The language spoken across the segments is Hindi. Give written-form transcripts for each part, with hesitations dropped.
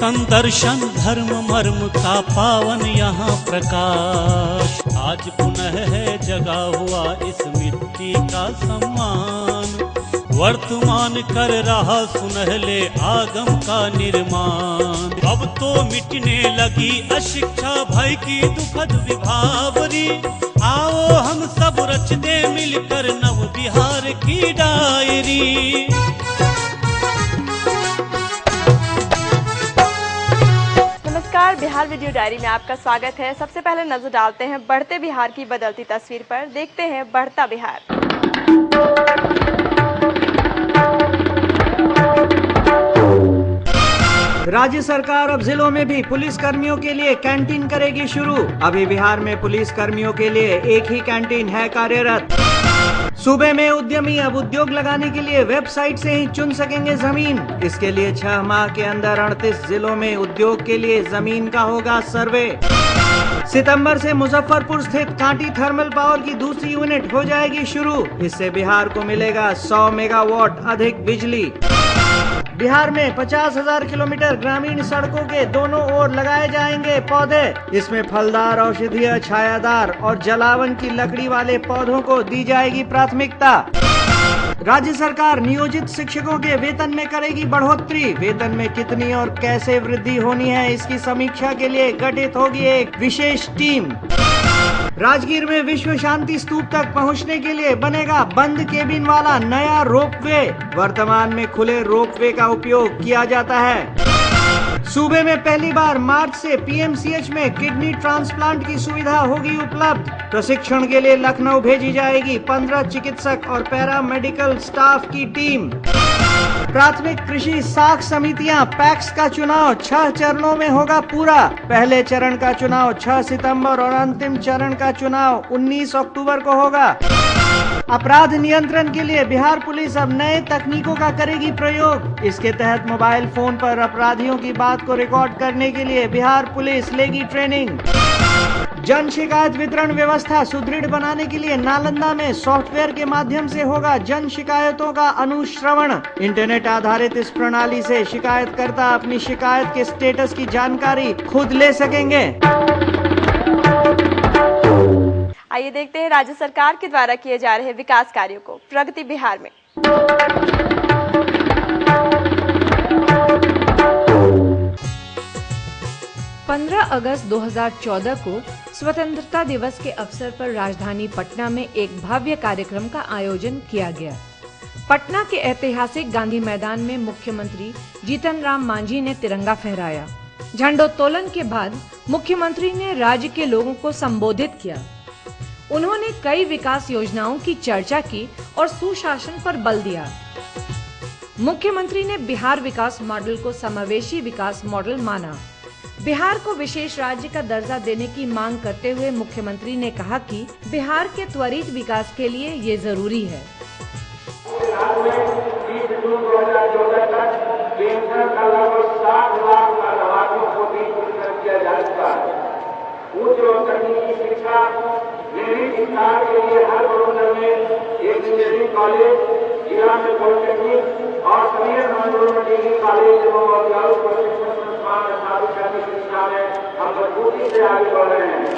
तन दर्शन धर्म मर्म का पावन यहाँ प्रकाश। आज पुनः है जगा हुआ इस मिट्टी का सम्मान, वर्तमान कर रहा सुनहले आगम का निर्माण। अब तो मिटने लगी अशिक्षा भय की दुखद विभावरी, आओ हम सब रच दे मिलकर नव बिहार की डायरी। नमस्कार, बिहार वीडियो डायरी में आपका स्वागत है। सबसे पहले नजर डालते हैं बढ़ते बिहार की बदलती तस्वीर पर। देखते हैं बढ़ता बिहार। राज्य सरकार अब जिलों में भी पुलिस कर्मियों के लिए कैंटीन करेगी शुरू। अभी बिहार में पुलिस कर्मियों के लिए एक ही कैंटीन है कार्यरत। सूबे में उद्यमी अब उद्योग लगाने के लिए वेबसाइट से ही चुन सकेंगे जमीन। इसके लिए 6 माह के अंदर 38 जिलों में उद्योग के लिए जमीन का होगा सर्वे। सितंबर से मुजफ्फरपुर स्थित कांटी थर्मल पावर की दूसरी यूनिट हो जाएगी शुरू। इससे बिहार को मिलेगा 100 मेगावाट अधिक बिजली। बिहार में 50,000 किलोमीटर ग्रामीण सड़कों के दोनों ओर लगाए जाएंगे पौधे। इसमें फलदार, औषधीय, छायादार और जलावन की लकड़ी वाले पौधों को दी जाएगी प्राथमिकता। राज्य सरकार नियोजित शिक्षकों के वेतन में करेगी बढ़ोतरी। वेतन में कितनी और कैसे वृद्धि होनी है, इसकी समीक्षा के लिए गठित होगी एक विशेष टीम। राजगीर में विश्व शांति स्तूप तक पहुंचने के लिए बनेगा बंद केबिन वाला नया रोपवे। वर्तमान में खुले रोपवे का उपयोग किया जाता है। सूबे में पहली बार मार्च से पीएमसीएच में किडनी ट्रांसप्लांट की सुविधा होगी उपलब्ध। प्रशिक्षण के लिए लखनऊ भेजी जाएगी 15 चिकित्सक और पैरामेडिकल स्टाफ की टीम। प्राथमिक कृषि साख समितियां पैक्स का चुनाव 6 चरणों में होगा पूरा। पहले चरण का चुनाव 6 सितंबर और अंतिम चरण का चुनाव 19 अक्टूबर को होगा। अपराध नियंत्रण के लिए बिहार पुलिस अब नए तकनीकों का करेगी प्रयोग। इसके तहत मोबाइल फोन पर अपराधियों की बात को रिकॉर्ड करने के लिए बिहार पुलिस लेगी ट्रेनिंग। जन शिकायत वितरण व्यवस्था सुदृढ़ बनाने के लिए नालंदा में सॉफ्टवेयर के माध्यम से होगा जन शिकायतों का अनुश्रवण। इंटरनेट आधारित इस प्रणाली से शिकायतकर्ता अपनी शिकायत के स्टेटस की जानकारी खुद ले सकेंगे। आइए देखते हैं राज्य सरकार के द्वारा किए जा रहे विकास कार्यों को। प्रगति बिहार में 15 अगस्त 2014 को स्वतंत्रता दिवस के अवसर पर राजधानी पटना में एक भव्य कार्यक्रम का आयोजन किया गया। पटना के ऐतिहासिक गांधी मैदान में मुख्यमंत्री जीतन राम मांझी ने तिरंगा फहराया। झंडोत्तोलन के बाद मुख्यमंत्री ने राज्य के लोगों को संबोधित किया। उन्होंने कई विकास योजनाओं की चर्चा की और सुशासन पर बल दिया। मुख्यमंत्री ने बिहार विकास मॉडल को समावेशी विकास मॉडल माना। बिहार को विशेष राज्य का दर्जा देने की मांग करते हुए मुख्यमंत्री ने कहा कि बिहार के त्वरित विकास के लिए ये जरूरी है। बिहार में 30 जून 2014 तक पेंशन का लगभग 60 लाख लाभार्थियों को भी पुरस्कृत किया जा चुका है। उच्च एवं तकनीकी शिक्षा नियमित विस्तार के लिए हर मंडल में एक इंजीनियरिंग कॉलेज, जिला में पॉलिटेक्निक और सभी मंडलों में डिग्री कॉलेज एवं औद्योगिक प्रशिक्षण संस्थान स्थापित करने की दिशा में हम मजबूती से आगे बढ़ रहे हैं।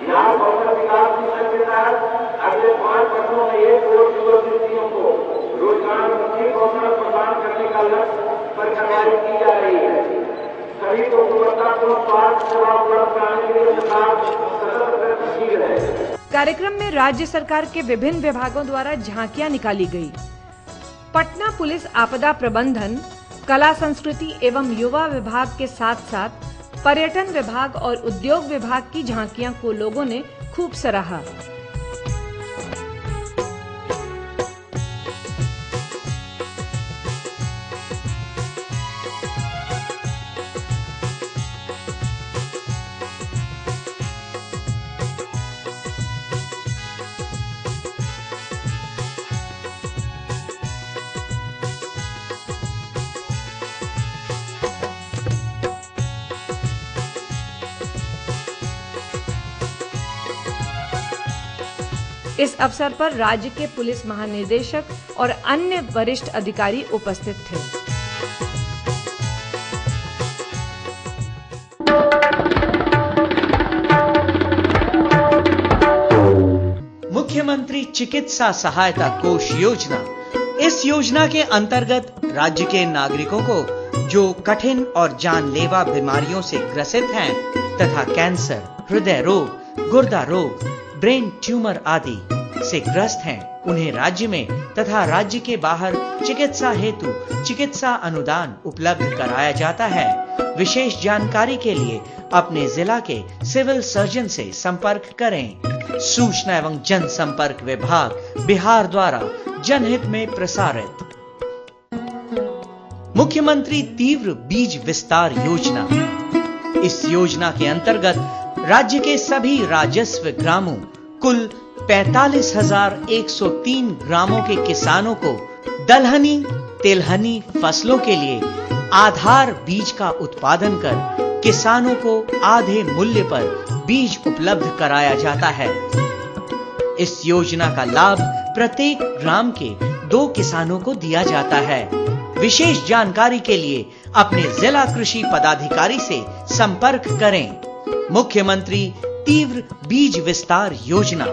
बिहार कौशल विकास मिशन के तहत अगले 5 वर्षों में 1 करोड़ युवतियों को रोजगार कौशल प्रदान करने का लक्ष्य पर कार्रवाई की जा रही है। सभी को गुणवत्तापूर्ण स्वास्थ्य सेवा उपलब्ध कराने के लिए सरकार सतत प्रयत्नशील है। कार्यक्रम में राज्य सरकार के विभिन्न विभागों द्वारा झांकियां निकाली गई। पटना पुलिस आपदा प्रबंधन, कला संस्कृति एवं युवा विभाग के साथ साथ पर्यटन विभाग और उद्योग विभाग की झांकियां को लोगों ने खूब सराहा। इस अवसर पर राज्य के पुलिस महानिदेशक और अन्य वरिष्ठ अधिकारी उपस्थित थे। चिकित्सा सहायता कोष योजना। इस योजना के अंतर्गत राज्य के नागरिकों को जो कठिन और जानलेवा बीमारियों से ग्रसित हैं तथा कैंसर, हृदय रोग, गुर्दा रोग, ब्रेन ट्यूमर आदि से ग्रस्त हैं, उन्हें राज्य में तथा राज्य के बाहर चिकित्सा हेतु चिकित्सा अनुदान उपलब्ध कराया जाता है। विशेष जानकारी के लिए अपने जिला के सिविल सर्जन से संपर्क करें। सूचना एवं जनसंपर्क विभाग बिहार द्वारा जनहित में प्रसारित। मुख्यमंत्री तीव्र बीज विस्तार योजना। इस योजना के अंतर्गत राज्य के सभी राजस्व ग्रामों कुल 45,103 ग्रामों के किसानों को दलहनी, तिलहनी फसलों के लिए आधार बीज का उत्पादन कर किसानों को आधे मूल्य पर बीज उपलब्ध कराया जाता है। इस योजना का लाभ प्रत्येक ग्राम के 2 किसानों को दिया जाता है। विशेष जानकारी के लिए अपने जिला कृषि पदाधिकारी से संपर्क करें। मुख्यमंत्री तीव्र बीज विस्तार योजना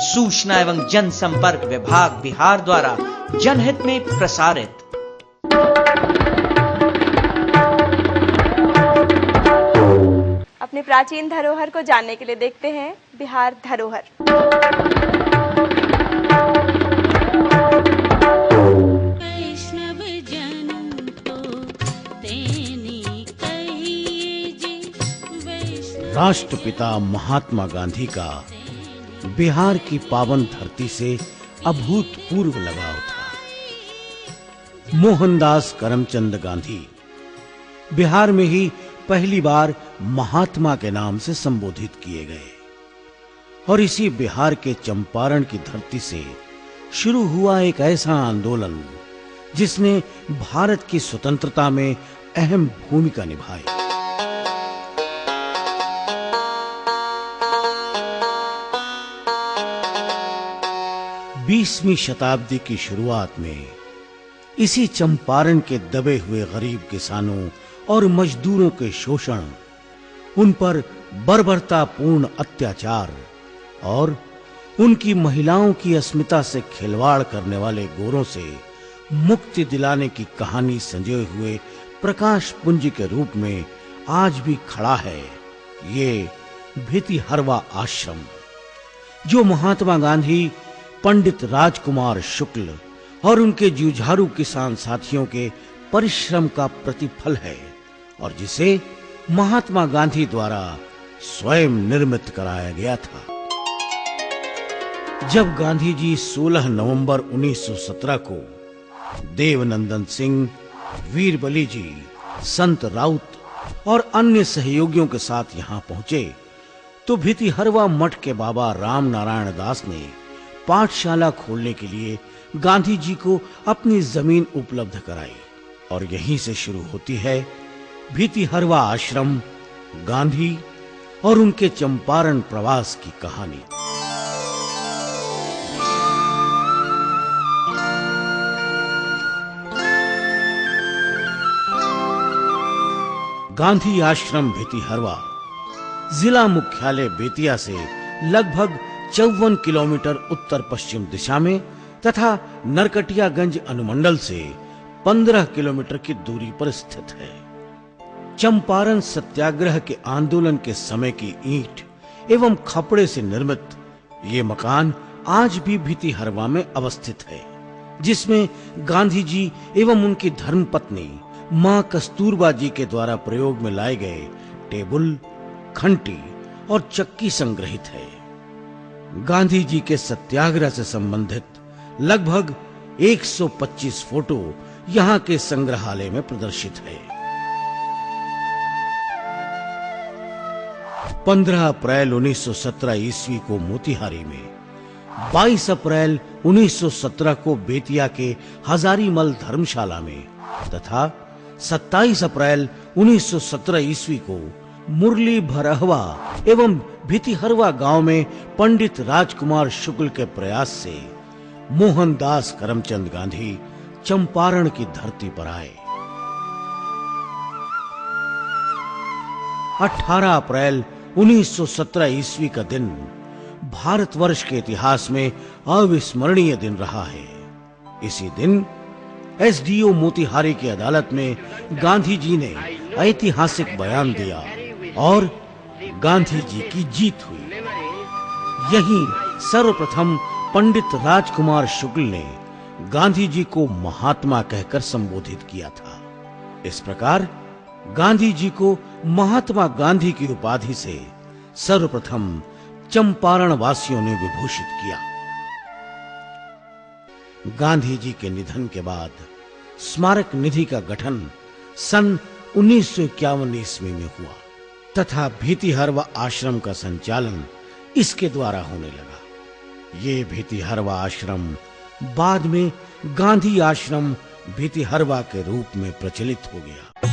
सूचना एवं जनसंपर्क विभाग बिहार द्वारा जनहित में प्रसारित। अपने प्राचीन धरोहर को जानने के लिए देखते हैं बिहार धरोहर। राष्ट्रपिता महात्मा गांधी का बिहार की पावन धरती से अभूतपूर्व लगाव था। मोहनदास करमचंद गांधी बिहार में ही पहली बार महात्मा के नाम से संबोधित किए गए और इसी बिहार के चंपारण की धरती से शुरू हुआ एक ऐसा आंदोलन जिसने भारत की स्वतंत्रता में अहम भूमिका निभाई। बीसवीं शताब्दी की शुरुआत में इसी चंपारण के दबे हुए गरीब किसानों और मजदूरों के शोषण, उन पर बर्बरतापूर्ण अत्याचार और उनकी महिलाओं की अस्मिता से खिलवाड़ करने वाले गोरों से मुक्ति दिलाने की कहानी संजोए हुए प्रकाश पुंज के रूप में आज भी खड़ा है ये भितिहरवा आश्रम, जो महात्मा गांधी, पंडित राजकुमार शुक्ल और उनके जुझारू किसान साथियों के परिश्रम का प्रतिफल है और जिसे महात्मा गांधी द्वारा स्वयं निर्मित कराया गया था। जब गांधी जी 16 नवंबर 1917 को देवनंदन सिंह, वीरबली जी, संत राउत और अन्य सहयोगियों के साथ यहां पहुंचे तो भितिहरवा मठ के बाबा राम नारायण दास ने पाठशाला खोलने के लिए गांधी जी को अपनी जमीन उपलब्ध कराई और यहीं से शुरू होती है भितिहरवा आश्रम, गांधी और उनके चंपारण प्रवास की कहानी। गांधी आश्रम भितिहरवा जिला मुख्यालय बेतिया से लगभग 54 किलोमीटर उत्तर पश्चिम दिशा में तथा नरकटियागंज अनुमंडल से 15 किलोमीटर की दूरी पर स्थित है। चंपारण सत्याग्रह के आंदोलन के समय की ईंट एवं खपड़े से निर्मित ये मकान आज भी भितिहरवा में अवस्थित है, जिसमें गांधी जी एवं उनकी धर्मपत्नी मां कस्तूरबा जी के द्वारा प्रयोग में लाए गए टेबल, घंटी और चक्की संग्रहित है। गांधी जी के सत्याग्रह से संबंधित लगभग 125 फोटो यहां के संग्रहालय में प्रदर्शित है। 15 अप्रैल 1917 ईस्वी को मोतिहारी में, 22 अप्रैल 1917 को बेतिया के हजारीमल धर्मशाला में तथा 27 अप्रैल 1917 ईस्वी को मुरली भरहवा एवं भितिहरवा गांव में पंडित राजकुमार शुक्ल के प्रयास से मोहनदास करमचंद गांधी चंपारण की धरती पर आए। 18 अप्रैल 1917 ईस्वी का दिन भारतवर्ष के इतिहास में अविस्मरणीय दिन रहा है। इसी दिन एसडीओ मोतिहारी की अदालत में गांधी जी ने ऐतिहासिक बयान दिया और गांधी जी की जीत हुई। यहीं सर्वप्रथम पंडित राजकुमार शुक्ल ने गांधी जी को महात्मा कहकर संबोधित किया था। इस प्रकार गांधी जी को महात्मा गांधी की उपाधि से सर्वप्रथम चंपारण वासियों ने विभूषित किया। गांधी जी के निधन के बाद स्मारक निधि का गठन सन 1951 ईस्वी में हुआ तथा भीतिहरवा आश्रम का संचालन इसके द्वारा होने लगा। ये भीतिहरवा आश्रम बाद में गांधी आश्रम भीतिहरवा के रूप में प्रचलित हो गया।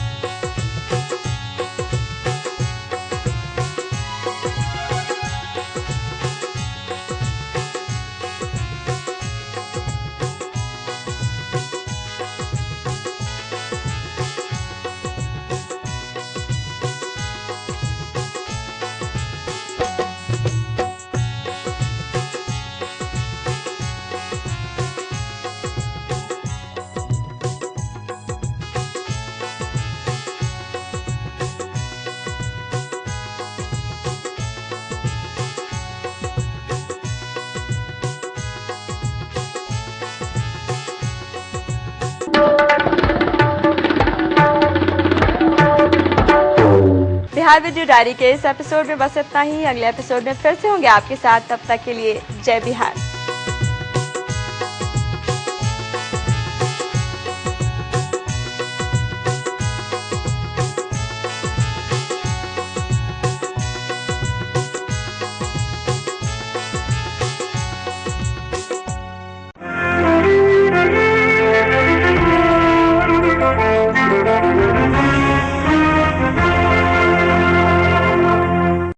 बिहार वीडियो डायरी के इस एपिसोड में बस इतना ही। अगले एपिसोड में फिर से होंगे आपके साथ। तब तक के लिए जय बिहार।